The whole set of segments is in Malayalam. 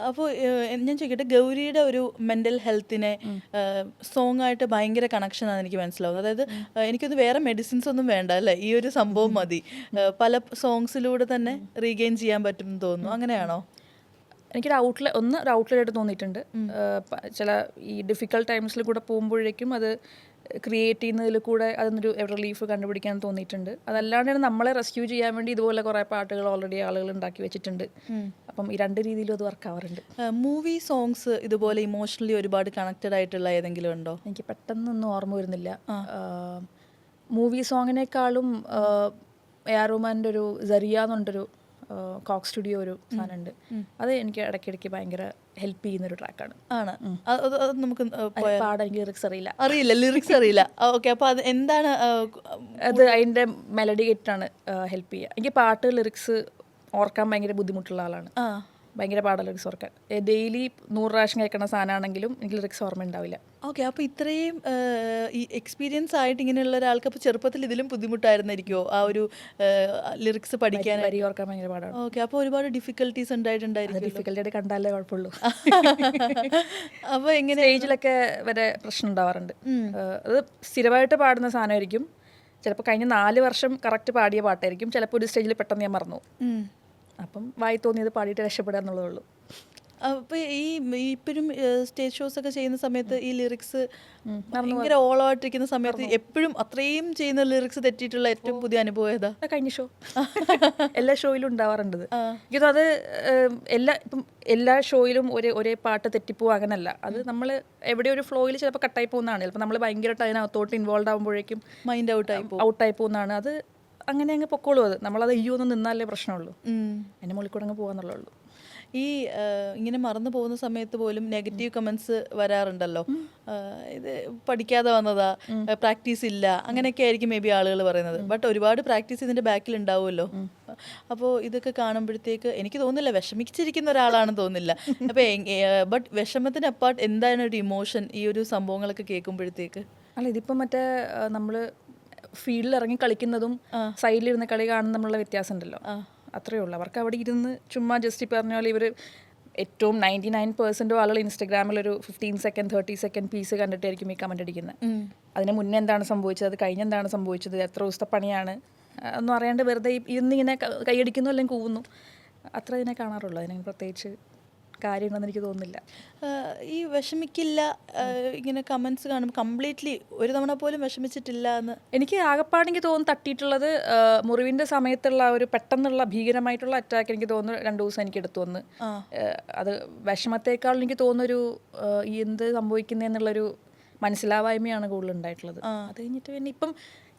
അപ്പോൾ ഞാൻ ചോദിക്കട്ടെ, ഗൗരിയുടെ ഒരു മെൻ്റൽ ഹെൽത്തിനെ സോങ് ആയിട്ട് ഭയങ്കര കണക്ഷനാണ് എനിക്ക് മനസ്സിലാവുന്നത്. അതായത് എനിക്കൊന്ന് വേറെ മെഡിസിൻസ് ഒന്നും വേണ്ട അല്ലേ, ഈ ഒരു സംഭവം മതി, പല സോങ്സിലൂടെ തന്നെ റീഗെയിൻ ചെയ്യാൻ പറ്റും എന്ന് തോന്നുന്നു. അങ്ങനെയാണോ? എനിക്കൊരു ഔട്ട്ലെറ്റ് ആയിട്ട് തോന്നിയിട്ടുണ്ട്. ചില ഈ ഡിഫിക്കൽട്ട് ടൈംസിൽ കൂടെ പോകുമ്പോഴേക്കും അത് ക്രിയേറ്റ് ചെയ്യുന്നതിൽ കൂടെ അതിനൊരു റിലീഫ് കണ്ടുപിടിക്കാൻ തോന്നിയിട്ടുണ്ട്. അതല്ലാണ്ട് നമ്മളെ റെസ്ക്യൂ ചെയ്യാൻ വേണ്ടി ഇതുപോലെ കുറേ പാട്ടുകൾ ഓൾറെഡി ആളുകൾ ഉണ്ടാക്കി വെച്ചിട്ടുണ്ട്. അപ്പം ഈ രണ്ട് രീതിയിലും അത് വർക്ക് ആവാറുണ്ട്. മൂവി സോങ്സ് ഇതുപോലെ ഇമോഷണലി ഒരുപാട് കണക്റ്റഡ് ആയിട്ടുള്ള ഏതെങ്കിലും ഉണ്ടോ? എനിക്ക് പെട്ടെന്നൊന്നും ഓർമ്മ വരുന്നില്ല. മൂവി സോങ്ങിനേക്കാളും എ ആർ റഹ്മാൻ്റെ ഒരു സരിയ എന്നുണ്ടൊരു കോക്ക് സ്റ്റുഡിയോ ഒരു സാധനമുണ്ട്. അത് എനിക്ക് ഇടയ്ക്കിടയ്ക്ക് ഭയങ്കര ഹെൽപ്പ് ചെയ്യുന്നൊരു ട്രാക്കാണ്. അത് നമുക്ക് പാടാൻ എനിക്ക് ലിറിക്സ് ലിറിക്സ് അറിയില്ല. ഓക്കെ, അപ്പോൾ അത് എന്താണ്? അത് അതിൻ്റെ മെലഡി കേട്ടിട്ടാണ് ഹെൽപ്പ് ചെയ്യുക. എനിക്ക് പാട്ട് ലിറിക്സ് ഓർക്കാൻ ഭയങ്കര ബുദ്ധിമുട്ടുള്ള ആളാണ്. ഭയങ്കര പാടാൻ ലിറിക്സ് ഓർക്കാൻ. ഡെയിലി 100 പ്രാവശ്യം കേൾക്കുന്ന സാധനമാണെങ്കിലും എനിക്ക് ലിറിക്സ് ഓർമ്മ ഉണ്ടാവില്ല. ഓക്കെ, അപ്പോൾ ഇത്രയും ഈ എക്സ്പീരിയൻസ് ആയിട്ട് ഇങ്ങനെയുള്ള ഒരാൾക്ക് അപ്പോൾ ചെറുപ്പത്തിൽ ഇതിലും ബുദ്ധിമുട്ടായിരുന്നിരിക്കുമോ ആ ഒരു ലിറിക്സ് പഠിക്കാൻ? വരി ഓർക്കാൻ ഭയങ്കര പാടാണ്. ഓക്കെ, അപ്പോൾ ഒരുപാട് ഡിഫിക്കൽട്ടീസ് ഉണ്ടായിട്ടുണ്ടായിരിക്കും. ഡിഫിക്കൽട്ടി കണ്ടാലേ കുഴപ്പമുള്ളൂ. അപ്പോൾ എങ്ങനെ സ്റ്റേജിലൊക്കെ വരെ പ്രശ്നം ഉണ്ടാവാറുണ്ട്. അത് സ്ഥിരമായിട്ട് പാടുന്ന സാധനമായിരിക്കും. ചിലപ്പോൾ കഴിഞ്ഞ 4 വർഷം കറക്റ്റ് പാടിയ പാട്ടായിരിക്കും. ചിലപ്പോൾ ഒരു സ്റ്റേജിൽ പെട്ടെന്ന് ഞാൻ മറന്നു. അപ്പം വായി തോന്നിയത് പാടിയിട്ട് രക്ഷപ്പെടുക എന്നുള്ളതേ ഉള്ളൂ. അപ്പോൾ ഈ ഇപ്പോഴും സ്റ്റേജ് ഷോസ് ഒക്കെ ചെയ്യുന്ന സമയത്ത് ഈ ലിറിക്സ് ഭയങ്കര ഓളമായിട്ടിരിക്കുന്ന സമയത്ത് എപ്പോഴും അത്രയും ചെയ്യുന്ന ലിറിക്സ് തെറ്റിയിട്ടുള്ള ഏറ്റവും പുതിയ അനുഭവം ഏതാ? കഴിഞ്ഞ ഷോ എല്ലാ ഷോയിലും ഉണ്ടാവാറുണ്ട്. എനിക്കത് അത് എല്ലാ ഷോയിലും ഒരേ പാട്ട് തെറ്റിപ്പോവും അങ്ങനല്ല. അത് നമ്മൾ എവിടെ ഒരു ഫ്ലോയിൽ ചിലപ്പോൾ കട്ടായി പോകുന്നതാണ്. ചിലപ്പോൾ നമ്മൾ ഭയങ്കരമായിട്ട് അതിനകത്തോട്ട് ഇൻവോൾവ് ആകുമ്പോഴേക്കും മൈൻഡ് ഔട്ടായി പോകുന്നതാണ്. അത് അങ്ങനെ അങ്ങ് പൊക്കോളൂ. അത് നമ്മളത് ഒന്നും നിന്നാലേ പ്രശ്നമുള്ളൂ. അതിൻ്റെ മുകളിൽ കൂടെ അങ്ങ് പോകാന്നുള്ളൂ. ഈ ഇങ്ങനെ മറന്നു പോകുന്ന സമയത്ത് പോലും നെഗറ്റീവ് കമൻസ് വരാറുണ്ടല്ലോ. ഇത് പഠിക്കാതെ വന്നതാ, പ്രാക്ടീസ് ഇല്ല, അങ്ങനെയൊക്കെ ആയിരിക്കും മേ ബി ആളുകൾ പറയുന്നത്. ബട്ട് ഒരുപാട് പ്രാക്ടീസ് ഇതിൻ്റെ ബാക്കിൽ ഉണ്ടാവുമല്ലോ. അപ്പോൾ ഇതൊക്കെ കാണുമ്പോഴത്തേക്ക് എനിക്ക് തോന്നുന്നില്ല വിഷമിച്ചിരിക്കുന്ന ഒരാളാണെന്ന് തോന്നുന്നില്ല. അപ്പോൾ ബട്ട് വിഷമത്തിന് അപ്പാർട്ട് എന്താണ് ഒരു ഇമോഷൻ ഈ ഒരു സംഭവങ്ങളൊക്കെ കേൾക്കുമ്പോഴത്തേക്ക്? അല്ല, ഇതിപ്പം മറ്റേ നമ്മൾ ഫീൽഡിൽ ഇറങ്ങി കളിക്കുന്നതും സൈഡിലിരുന്ന് കളി കാണുന്ന തമ്മിലുള്ള വ്യത്യാസം ഉണ്ടല്ലോ. അത്രയേ ഉള്ളൂ. അവർക്ക് അവിടെ ഇരുന്ന് ചുമ്മാ ജസ്റ്റ് പറഞ്ഞ പോലെ ഇവർ ഏറ്റവും 99% ആളുകൾ ഇൻസ്റ്റഗ്രാമിലൊരു 15 സെക്കൻഡ് 30 സെക്കൻഡ് പീസ് കണ്ടിട്ടായിരിക്കും ഈ കമൻറ്റ് അടിക്കുന്നത്. അതിന് മുന്നേ എന്താണ് സംഭവിച്ചത്, അത് കഴിഞ്ഞെന്താണ് സംഭവിച്ചത്, എത്ര ദിവസത്തെ പണിയാണ് ഒന്നും അറിയാണ്ട് വെറുതെ ഇന്നിങ്ങനെ കൈയടിക്കുന്നു അല്ലെങ്കിൽ കൂവുന്നു. അത്ര ഇതിനെ കാണാറുള്ളൂ. അതിന് പ്രത്യേകിച്ച് കാര്യമുണ്ടെന്ന് എനിക്ക് തോന്നുന്നില്ല. ഈ വിഷമിക്കില്ല ഇങ്ങനെ കമൻസ് കാണുമ്പോൾ കംപ്ലീറ്റ്ലി ഒരു തവണ പോലും വിഷമിച്ചിട്ടില്ല എന്ന് എനിക്ക് ആകെപ്പാടെനിക്ക് തോന്നുന്നു. തട്ടിയിട്ടുള്ളത് മുറിവിൻ്റെ സമയത്തുള്ള ഒരു പെട്ടെന്നുള്ള ഭീകരമായിട്ടുള്ള അറ്റാക്ക് എനിക്ക് തോന്നുന്നു 2 ദിവസം എനിക്ക് എടുത്തു വന്ന്. അത് വിഷമത്തേക്കാൾ എനിക്ക് തോന്നുന്നൊരു എന്ത് സംഭവിക്കുന്നതെന്നുള്ളൊരു മനസ്സിലാവായ്മയാണ് കൂടുതൽ ഉണ്ടായിട്ടുള്ളത്. അത് കഴിഞ്ഞിട്ട് പിന്നെ ഇപ്പം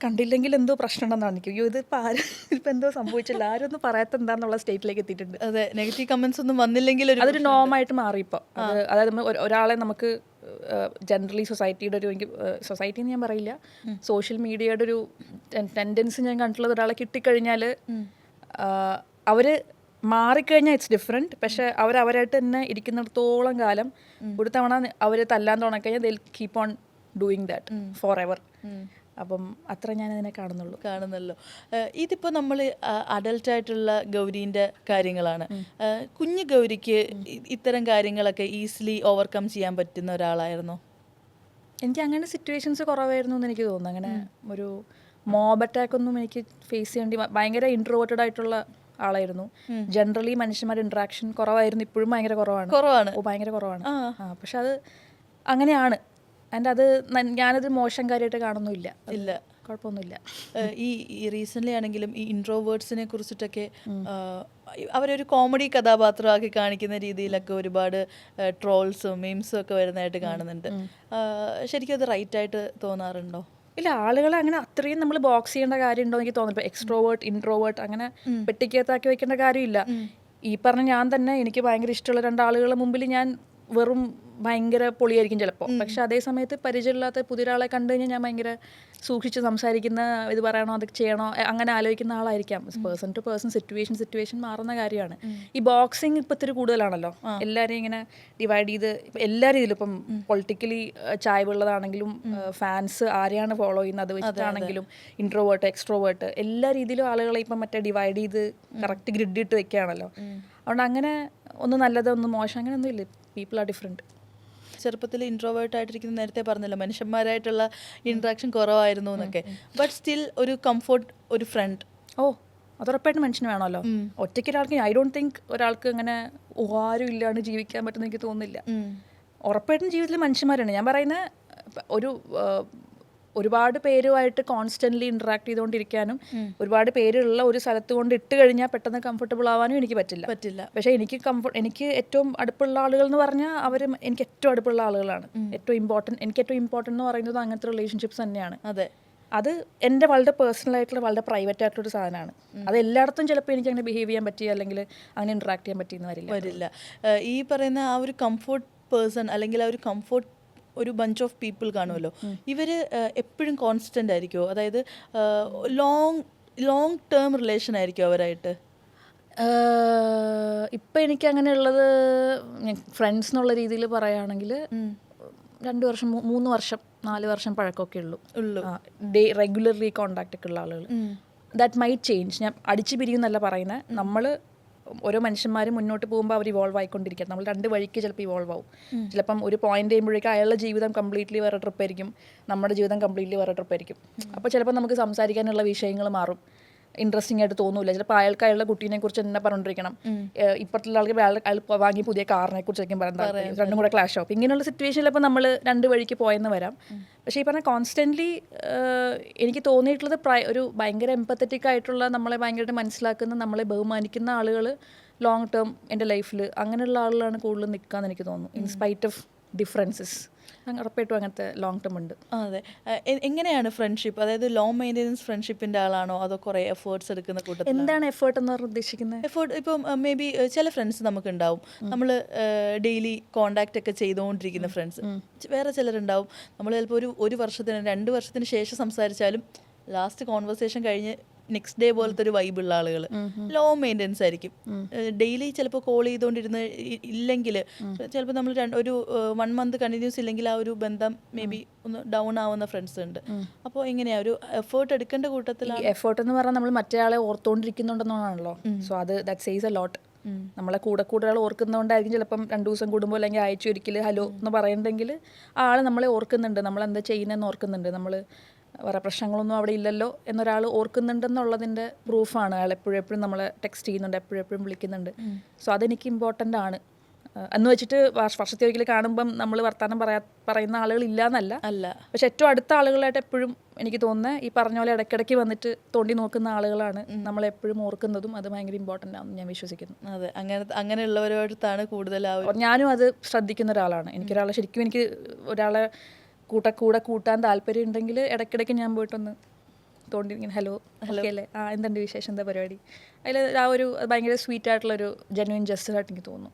കണ്ടില്ലെങ്കിൽ എന്തോ പ്രശ്നം ഉണ്ടെന്നാണ് എനിക്ക്. ഇപ്പം എന്തോ സംഭവിച്ചില്ല, ആരും ഒന്നും പറയാത്ത എന്താന്നുള്ള സ്റ്റേറ്റിലേക്ക് എത്തിയിട്ടുണ്ട്. അതെ, നെഗറ്റീവ് കമൻസ് ഒന്നും വന്നില്ലെങ്കിൽ അതൊരു നോമായിട്ട് മാറി ഇപ്പോൾ. അതായത് ഒരാളെ നമുക്ക് ജനറലി സൊസൈറ്റിയുടെ ഒരു സൊസൈറ്റി എന്ന് ഞാൻ പറയില്ല, സോഷ്യൽ മീഡിയയുടെ ഒരു ടെൻഡൻസി ഞാൻ കണ്ടിട്ടുള്ളത്, ഒരാളെ കിട്ടിക്കഴിഞ്ഞാൽ അവർ മാറിക്കഴിഞ്ഞാൽ ഇറ്റ്സ് ഡിഫറെൻറ്റ്. പക്ഷേ അവരായിട്ട് തന്നെ ഇരിക്കുന്നിടത്തോളം കാലം ഒരു തവണ അവർ തല്ലാൻ തുടങ്ങിക്കഴിഞ്ഞാൽ they'll keep on doing that for ever. അപ്പം അത്ര ഞാനതിനെ കാണുന്നുള്ളൂ. ഇതിപ്പോൾ നമ്മൾ അഡൽട്ടായിട്ടുള്ള ഗൗരീൻ്റെ കാര്യങ്ങളാണ്. കുഞ്ഞു ഗൗരിക്ക് ഇത്തരം കാര്യങ്ങളൊക്കെ ഈസിലി ഓവർകം ചെയ്യാൻ പറ്റുന്ന ഒരാളായിരുന്നോ? എനിക്ക് അങ്ങനെ സിറ്റുവേഷൻസ് കുറവായിരുന്നു എന്ന് എനിക്ക് തോന്നുന്നു. അങ്ങനെ ഒരു മോബ് അറ്റാക്കൊന്നും എനിക്ക് ഫേസ് ചെയ്യേണ്ടി, ഭയങ്കര ഇൻട്രോവേർട്ടഡ് ആയിട്ടുള്ള ആളായിരുന്നു. ജനറലി മനുഷ്യന്മാരുടെ ഇൻട്രാക്ഷൻ കുറവായിരുന്നു. ഇപ്പോഴും ഭയങ്കര കുറവാണ്. ഭയങ്കര കുറവാണ്. പക്ഷെ അത് അങ്ങനെയാണ്. ആൻഡ് അത് ഞാനത് മോശം കാര്യമായിട്ട് കാണുന്നില്ല. കുഴപ്പമൊന്നുമില്ല. ഈ റീസെൻ്റ്ലി ആണെങ്കിലും ഈ ഇൻട്രോവേർട്സിനെ കുറിച്ചിട്ടൊക്കെ അവരൊരു കോമഡി കഥാപാത്രമാക്കി കാണിക്കുന്ന രീതിയിലൊക്കെ ഒരുപാട് ട്രോൾസും മീംസും ഒക്കെ വരുന്നതായിട്ട് കാണുന്നുണ്ട്. ശരിക്കും അത് റൈറ്റായിട്ട് തോന്നാറുണ്ടോ? ഇല്ല, ആളുകളെ അങ്ങനെ അത്രയും നമ്മൾ ബോക്സ് ചെയ്യേണ്ട കാര്യമുണ്ടോ എനിക്ക് തോന്നുന്നു. ഇപ്പോൾ എക്സ്ട്രോവേർട്ട് ഇൻട്രോവേർട്ട് അങ്ങനെ പെട്ടിക്കകത്താക്കി വെക്കേണ്ട കാര്യമില്ല. ഈ പറഞ്ഞ ഞാൻ തന്നെ എനിക്ക് ഭയങ്കര ഇഷ്ടമുള്ള 2 ആളുകളുടെ മുമ്പിൽ ഞാൻ വെറും ഭയങ്കര പൊളിയായിരിക്കും ചിലപ്പോൾ. പക്ഷെ അതേ സമയത്ത് പരിചയമില്ലാത്ത പുതിയൊരാളെ കണ്ടു കഴിഞ്ഞാൽ ഞാൻ ഭയങ്കര സൂക്ഷിച്ച് സംസാരിക്കുന്ന, ഇത് പറയണോ അത് ചെയ്യണോ അങ്ങനെ ആലോചിക്കുന്ന ആളായിരിക്കാം. പേഴ്സൺ ടു പേഴ്സൺ സിറ്റുവേഷൻ മാറുന്ന കാര്യമാണ്. ഈ ബോക്സിങ് ഇപ്പം ഇത്തിരി കൂടുതലാണല്ലോ. എല്ലാവരെയും ഇങ്ങനെ ഡിവൈഡ് ചെയ്ത് എല്ലാ രീതിയിലും, ഇപ്പം പൊളിറ്റിക്കലി ചായ്വുള്ളതാണെങ്കിലും ഫാൻസ് ആരെയാണ് ഫോളോ ചെയ്യുന്നത് അത് വെച്ചിട്ടാണെങ്കിലും ഇൻട്രോവേർട്ട് എക്സ്ട്രോവേർട്ട് എല്ലാ രീതിയിലും ആളുകളെ ഇപ്പം മറ്റേ ഡിവൈഡ് ചെയ്ത് കറക്റ്റ് ഗ്രിഡ് ഇട്ട് വെക്കുകയാണല്ലോ. അതുകൊണ്ട് അങ്ങനെ ഒന്ന് നല്ലത് ഒന്ന് മോശം അങ്ങനെയൊന്നും ഇല്ല. People are different. ചെറുപ്പത്തിൽ ഇൻട്രോവേർട്ട് ആയിട്ടിരിക്കുന്ന നേരത്തെ പറഞ്ഞല്ലോ മനുഷ്യന്മാരായിട്ടുള്ള ഇൻട്രാക്ഷൻ കുറവായിരുന്നു എന്നൊക്കെ. ബട്ട് സ്റ്റിൽ ഒരു കംഫോർട്ട്, ഒരു ഫ്രണ്ട്. ഓ, അത് ഉറപ്പായിട്ടും മനുഷ്യന് വേണമല്ലോ. ഒറ്റയ്ക്ക് ഒരാൾക്ക് ഐ ഡോണ്ട് തിങ്ക് ഒരാൾക്ക് അങ്ങനെ ആരും ഇല്ലാണ്ട് ജീവിക്കാൻ പറ്റുമെന്ന് എനിക്ക് തോന്നുന്നില്ല. ഉറപ്പായിട്ടും ജീവിതത്തിൽ മനുഷ്യന്മാരാണ്. ഞാൻ പറയുന്നത് ഒരുപാട് പേരുമായിട്ട് കോൺസ്റ്റൻ്റ്ലി ഇൻട്രാക്ട് ചെയ്തുകൊണ്ടിരിക്കാനും ഒരുപാട് പേരുള്ള ഒരു സ്ഥലത്ത് കൊണ്ട് ഇട്ട് കഴിഞ്ഞാൽ പെട്ടെന്ന് കംഫർട്ടബിൾ ആവാനും എനിക്ക് പറ്റില്ല. പക്ഷേ എനിക്ക് ഏറ്റവും അടുപ്പുള്ള ആളുകൾ എന്ന് പറഞ്ഞാൽ അവർ എനിക്ക് ഏറ്റവും അടുപ്പുള്ള ആളുകളാണ്. എനിക്ക് ഏറ്റവും ഇമ്പോർട്ടൻ്റ് എന്ന് പറയുന്നത് അങ്ങനത്തെ റിലേഷൻഷിപ്സ് തന്നെയാണ്. അതെ, അത് എൻ്റെ വളരെ പേഴ്സണൽ ആയിട്ടുള്ള വളരെ പ്രൈവറ്റ് ആയിട്ടുള്ളൊരു സാധനമാണ്. അത് എല്ലായിടത്തും ചിലപ്പോൾ എനിക്ക് അങ്ങനെ ബിഹേവ് ചെയ്യാൻ പറ്റി അല്ലെങ്കിൽ അങ്ങനെ ഇൻട്രാക്ട് ചെയ്യാൻ പറ്റിയെന്ന് വരില്ല. ഈ പറയുന്ന ആ ഒരു കംഫോർട്ട് പേഴ്സൺ അല്ലെങ്കിൽ ആ ഒരു കംഫോർട്ട് ഒരു ബഞ്ച് ഓഫ് പീപ്പിൾ കാണുമല്ലോ, ഇവർ എപ്പോഴും കോൺസ്റ്റൻ്റ് ആയിരിക്കുമോ? അതായത് ലോങ് ടേം റിലേഷൻ ആയിരിക്കും അവരായിട്ട്? ഇപ്പം എനിക്ക് അങ്ങനെയുള്ളത് ഫ്രണ്ട്സ് എന്നുള്ള രീതിയിൽ പറയുകയാണെങ്കിൽ 2 വർഷം 3 വർഷം 4 വർഷം പഴക്കമൊക്കെ ഉള്ളൂ. റെഗുലർലി കോണ്ടാക്റ്റ് ഒക്കെ ഉള്ള ആളുകൾ. That might change. ഞാൻ അടിച്ചു പിരിയുന്നല്ല പറയുന്നത്. നമ്മൾ ഓരോ മനുഷ്യന്മാരും മുന്നോട്ട് പോകുമ്പോൾ അവർ ഇവോൾവ് ആയിക്കൊണ്ടിരിക്കുക. നമ്മൾ 2 വഴിക്ക് ചിലപ്പോൾ ഇവോൾവ് ആവും. ചിലപ്പം ഒരു പോയിന്റ് ചെയ്യുമ്പോഴേക്കും അയാളുടെ ജീവിതം കംപ്ലീറ്റ്ലി വേറെ ട്രിപ്പായിരിക്കും, നമ്മുടെ ജീവിതം കംപ്ലീറ്റ്ലി വേറെ ട്രിപ്പായിരിക്കും. അപ്പോൾ ചിലപ്പോൾ നമുക്ക് സംസാരിക്കാനുള്ള വിഷയങ്ങൾ മാറും, ഇൻട്രസ്റ്റിംഗ് ആയിട്ട് തോന്നില്ല. ചിലപ്പോൾ അയാളുടെ കുട്ടീനെ കുറിച്ച് തന്നെ പറഞ്ഞുകൊണ്ടിരിക്കണം, ഇപ്പോഴത്തെ ആൾക്ക് അയാൾ വാങ്ങി പുതിയ കാറിനെ കുറിച്ചായിരിക്കും പറയുന്നത്, രണ്ടും കൂടെ ക്ലാഷ് ആവും. ഇങ്ങനെയുള്ള സിറ്റുവേഷനിൽ ഇപ്പോൾ നമ്മൾ 2 വഴിക്ക് പോയെന്ന് വരാം. പക്ഷേ ഈ പറഞ്ഞ കോൺസ്റ്റൻ്റ്ലി എനിക്ക് തോന്നിയിട്ടുള്ളത് ഒരു ഭയങ്കര എംപത്തറ്റിക് ആയിട്ടുള്ള, നമ്മളെ ഭയങ്കരമായിട്ട് മനസ്സിലാക്കുന്ന, നമ്മളെ ബഹുമാനിക്കുന്ന ആളുകൾ ലോങ് ടേം എൻ്റെ ലൈഫിൽ അങ്ങനെയുള്ള ആളുകളാണ് കൂടുതൽ നിൽക്കാമെന്ന് എനിക്ക് തോന്നുന്നു. ഇൻസ്പൈറ്റ് ഓഫ് ഡിഫറൻസസ് ഉറപ്പായിട്ടും അങ്ങനത്തെ ലോങ് ടേം ഉണ്ട്. അതെ. എങ്ങനെയാണ് ഫ്രണ്ട്ഷിപ്പ്? അതായത് ലോ മെയിൻ്റെനൻസ് ഫ്രണ്ട്ഷിപ്പിൻ്റെ ആളാണോ അതോ കുറേ എഫേർട്സ് എടുക്കുന്ന കൂട്ടത്തിൽ? എന്താണ് എഫേർട്ട് എന്ന് പറഞ്ഞാൽ ഉദ്ദേശിക്കുന്നത്? എഫേർട്ട് ഇപ്പം മേ ബി ചില ഫ്രണ്ട്സ് നമുക്കുണ്ടാവും, നമ്മൾ ഡെയിലി കോണ്ടാക്റ്റ് ഒക്കെ ചെയ്തുകൊണ്ടിരിക്കുന്ന ഫ്രണ്ട്സ്. വേറെ ചിലരുണ്ടാവും നമ്മൾ ചിലപ്പോൾ ഒരു വർഷത്തിന് 2 വർഷത്തിന് ശേഷം സംസാരിച്ചാലും ലാസ്റ്റ് കോൺവെർസേഷൻ കഴിഞ്ഞ് നെക്സ്റ്റ് ഡേ പോലത്തെ ഒരു വൈബുള്ള ആളുകൾ. ലോ മെയിൻ്റെനൻസ് ആയിരിക്കും. ഡെയിലി ചിലപ്പോൾ കോൾ ചെയ്തുകൊണ്ടിരുന്ന് ഇല്ലെങ്കിൽ ചിലപ്പോൾ നമ്മൾ ഒരു 1 മന്ത് കണ്ടിന്യൂസ് ഇല്ലെങ്കിൽ ആ ഒരു ബന്ധം മേ ബി ഒന്ന് ഡൗൺ ആവുന്ന ഫ്രണ്ട്സ് ഉണ്ട്. അപ്പോൾ എങ്ങനെയാ ഒരു എഫേർട്ട് എടുക്കേണ്ട കൂട്ടത്തിലാണ്? എഫേർട്ട് എന്ന് പറഞ്ഞാൽ നമ്മൾ മറ്റേ ആളെ ഓർത്തുകൊണ്ടിരിക്കുന്നുണ്ടെന്നാണല്ലോ. സോ അത് ദാറ്റ് സേസ് എ ലോട്ട്. നമ്മളെ കൂടെ ആൾ ഓർക്കുന്നതുകൊണ്ടായിരിക്കും ചിലപ്പം 2 ദിവസം കൂടുമ്പോൾ അല്ലെങ്കിൽ ആഴ്ച ഒരിക്കൽ ഹലോ എന്ന് പറയുന്നുണ്ടെങ്കിൽ ആ ആൾ നമ്മളെ ഓർക്കുന്നുണ്ട്, നമ്മളെന്താ ചെയ്യുന്നതെന്ന് ഓർക്കുന്നുണ്ട്, നമ്മൾ വേറെ പ്രശ്നങ്ങളൊന്നും അവിടെ ഇല്ലല്ലോ എന്നൊരാൾ ഓർക്കുന്നുണ്ടെന്നുള്ളതിൻ്റെ പ്രൂഫാണ്. അയാൾ എപ്പോഴും നമ്മളെ ടെക്സ്റ്റ് ചെയ്യുന്നുണ്ട്, എപ്പോഴും വിളിക്കുന്നുണ്ട്. സോ അതെനിക്ക് ഇമ്പോർട്ടൻ്റ് ആണ്. എന്ന് വെച്ചിട്ട് വർഷത്തെ ഒരിക്കൽ കാണുമ്പം നമ്മൾ വർത്തമാനം പറയുന്ന ആളുകൾ ഇല്ല എന്നല്ല. പക്ഷെ ഏറ്റവും അടുത്ത ആളുകളായിട്ട് എപ്പോഴും എനിക്ക് തോന്നുന്നത് ഈ പറഞ്ഞ പോലെ ഇടയ്ക്കിടയ്ക്ക് വന്നിട്ട് തോണ്ടി നോക്കുന്ന ആളുകളാണ് നമ്മളെപ്പോഴും ഓർക്കുന്നതും. അത് ഭയങ്കര ഇമ്പോർട്ടൻ്റ് ആണെന്ന് ഞാൻ വിശ്വസിക്കുന്നു. അതെ, അങ്ങനെയുള്ളവരോടത്താണ് കൂടുതൽ. ഞാനും അത് ശ്രദ്ധിക്കുന്ന ഒരാളാണ്. എനിക്ക് ഒരാളെ കൂട്ടാൻ താല്പര്യം ഉണ്ടെങ്കിൽ ഇടയ്ക്കിടയ്ക്ക് ഞാൻ പോയിട്ടൊന്ന് തോണ്ടി ഇങ്ങനെ ഹലോ അല്ലേ, എന്തുണ്ട് വിശേഷം, എന്താ പരിപാടി, അതിൽ ആ ഒരു ഭയങ്കര സ്വീറ്റ് ആയിട്ടുള്ളൊരു ജെന്യുവൻ ജസ്റ്റർ ആയിട്ട് എനിക്ക് തോന്നുന്നു.